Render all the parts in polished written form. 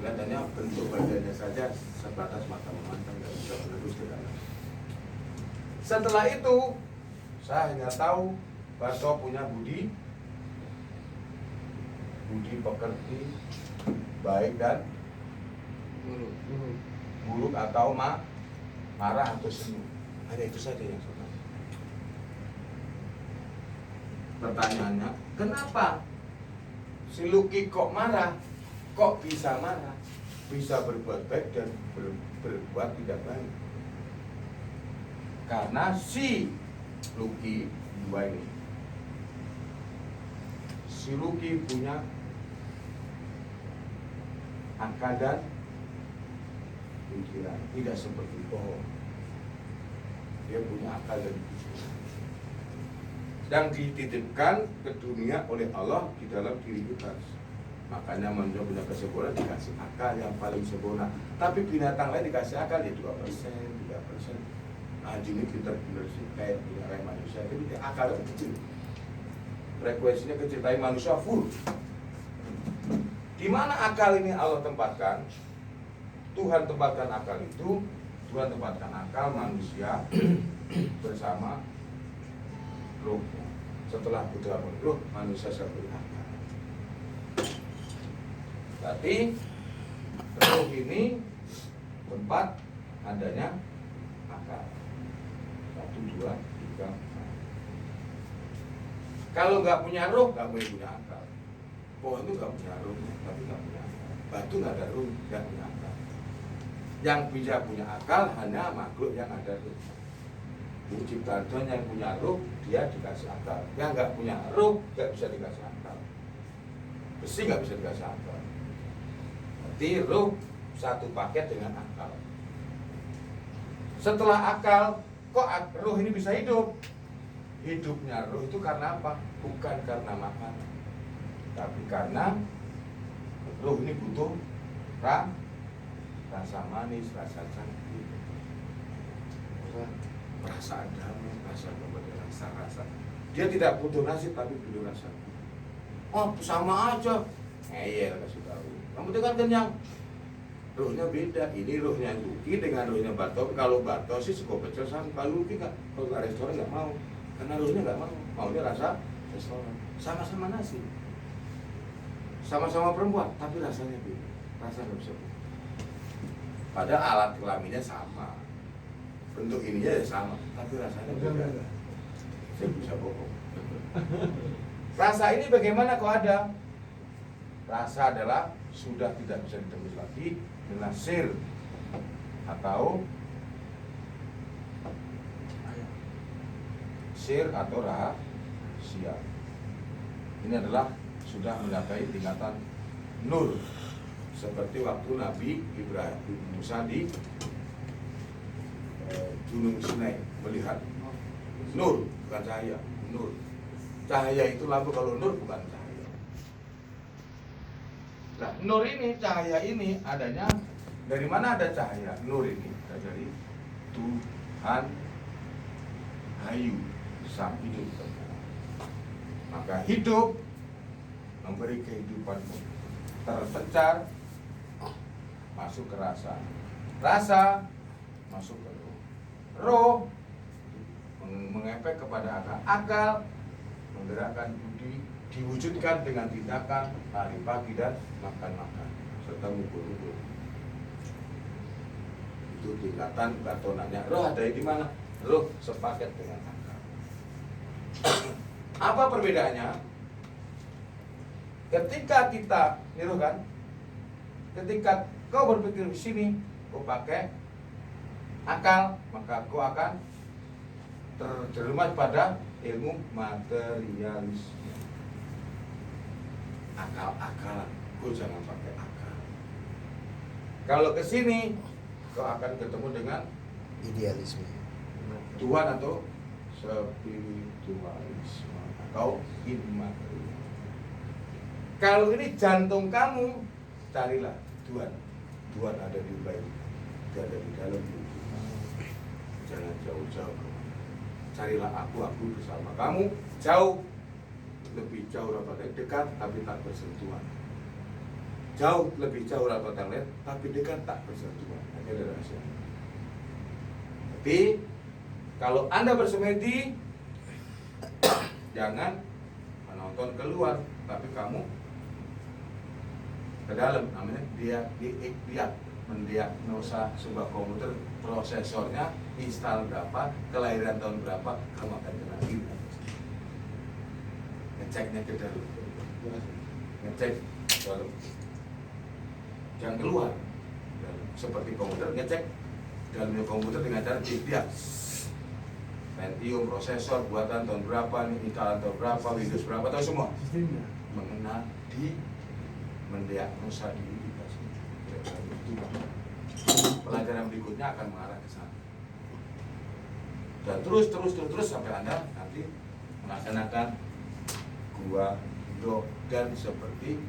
kelihatannya bentuk badannya saja sebatas mata memandang dan bisa menerus ke dalam. Setelah itu saya hanya tahu Barto punya budi pekerti baik dan buruk atau marah atau senyum. Hanya itu saja yang saya tahu. Pertanyaannya, kenapa si Lucky kok marah? Kok bisa marah? Bisa berbuat baik dan berbuat tidak baik? Karena si Lucky dua ini, si Lucky punya akal dan pikiran, tidak seperti pohon. Dia punya akal dan pikiran yang dititipkan ke dunia oleh Allah di dalam diri kita. Makanya manusia punya kesempurnaan dikasih akal yang paling sempurna. Tapi binatang lain dikasih akal ya 2%, 3%. Anjing ini pintar-pintar sih kayak manusia, tapi dia akalnya kecil. Frekuensinya kecil, tapi manusia full. Di mana akal ini Allah tempatkan? Tuhan tempatkan akal itu. Tuhan tempatkan akal manusia bersama rohnya. Setelah Buddha roh, manusia seperti akal. Berarti roh ini tempat adanya akal. 1, 2, 3, 4. Kalau nggak punya roh, nggak boleh punya akal. Pohon itu nggak punya roh, tapi nggak punya akal. Batu nggak ada roh, nggak punya akal. Yang bisa punya akal hanya makhluk yang ada roh. Ciptaan Tuhan yang punya roh, dia dikasih akal. Yang nggak punya roh, nggak bisa dikasih akal. Besi nggak bisa dikasih akal. Berarti roh satu paket dengan akal. Setelah akal, kok roh ini bisa hidup? Hidupnya roh itu karena apa? Bukan karena makanan, tapi karena roh ini butuh rasa manis, rasa cantik, rasa damai, rasa kemudian rasa. Dia tidak butuh nasi tapi butuh rasa. Oh sama aja, ngeyel kasih tahu. Kamu itu kan kenyang. Rohnya beda. Ini rohnya Lucky dengan rohnya Barto. Kalau Barto sih suka pecel sama. Kalau Lucky nggak, kalau ke restoran nggak mau. Karena rohnya nggak mau. Maunya rasa restoran. Sama-sama nasi, sama-sama perempuan, tapi rasanya beda. Rasa nggak bisa beda. Padahal alat kelaminnya sama, bentuk ininya ya sama, tapi rasanya beda. Saya bisa bohong. Rasa ini bagaimana kok ada? Rasa adalah sudah tidak bisa ditembus lagi dengan sir atau rahasia. Ini adalah sudah mencapai tingkatan nur, seperti waktu Nabi Ibrahim Musa di Gunung Sinai melihat nur, bukan cahaya. Nur, cahaya itu lampu, kalau nur bukan cahaya. Nah, nur ini, cahaya ini adanya dari mana? Ada cahaya nur ini dari Tuhan Hayu Sang Hidup. Maka hidup memberi kehidupanmu, terpencar masuk ke rasa, rasa masuk ke roh, roh mengefek kepada akal, akal menggerakkan budi, diwujudkan dengan tindakan lari pagi dan makan serta ngumpul-ngumpul. Itu tingkatan batonannya. Roh ada di mana? Roh sepaket dengan akal. Apa perbedaannya? Ketika kita niru kan, ketika kau berpikir di sini, kau pakai akal, maka kau akan terjerumus pada ilmu materialisme. Akal-akalan, kau jangan pakai akal. Kalau ke sini, kau akan ketemu dengan idealisme, Tuhan atau spiritualisme atau immaterial. Kalau ini jantung kamu, carilah Tuhan. Tuhan ada di baik, dia ada di dalam tubuh. Jangan jauh-jauh. Carilah aku bersama kamu, jauh, lebih jauh daripada dekat, tapi tak bersentuhan. jauh lebih jauh dari kota lain, tapi dekat tak bersentuhan. Ini ada rahasia. Tapi kalau Anda bersemedi, jangan menonton keluar, tapi kamu ke dalam. Namanya dia mendiagnosa sebuah komputer, prosesornya install berapa, kelahiran tahun berapa, kamu akan kena ini. Ngeceknya ke dalam, ngecek dalam, jangan keluar. Seperti komputer, ngecek dalamnya komputer dengan cara dia Pentium, prosesor, buatan tahun berapa, nih instalan tahun berapa, Windows berapa, tahu semua. Mengenal mendiagnosa diri kita sendiri. Pelajaran berikutnya akan mengarah ke sana. Dan terus sampai Anda nanti melaksanakan gua dan seperti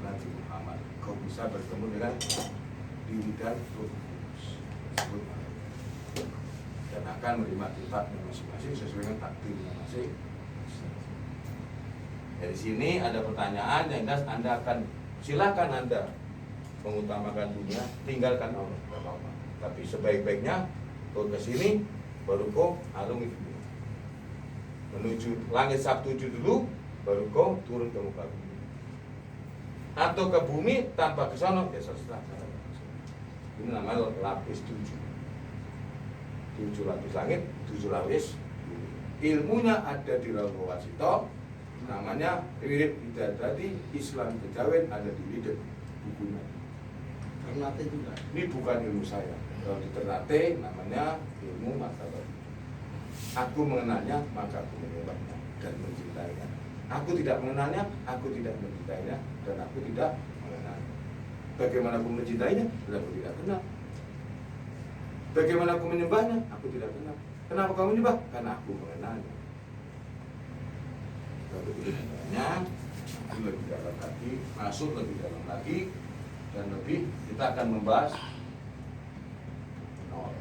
Nabi Muhammad. Kau bisa bertemu dengan diri dan Tuhan tersebut dan akan menerima kitabnya masing-masing sesuai dengan takdirnya masing. Dari sini ada pertanyaan yang jelas Anda akan silakan Anda mengutamakan dunia, tinggalkan Allah, tidak apa-apa. Tapi sebaik-baiknya kau ke sini baru kau arungi dunia. Menuju langit Sabtu dulu baru kau turun ke muka bumi. Atau ke bumi tanpa ke sana ya terserah. Ini namanya lapis 7 lapis langit, 7 lapis bumi. Ilmunya ada di Raul Wasito, namanya Wirid Bidadari Islam Kejawen, ada di Wirid bukunya. Ternate juga. Ini bukan ilmu saya. Kalau di Ternate namanya ilmu martabat. Aku mengenalnya, maka aku menyembahnya dan mencintainya. Aku tidak mengenalnya, aku tidak mencintainya, dan aku tidak mengenalnya. Bagaimana aku mencintainya? Dan aku tidak kenal. Bagaimana aku menyembahnya? Aku tidak kenal. Kenapa kamu menyembah? Karena aku mengenalnya. Kalau mengenalnya, itu lebih dalam lagi, masuk lebih dalam lagi, dan lebih kita akan membahas nol.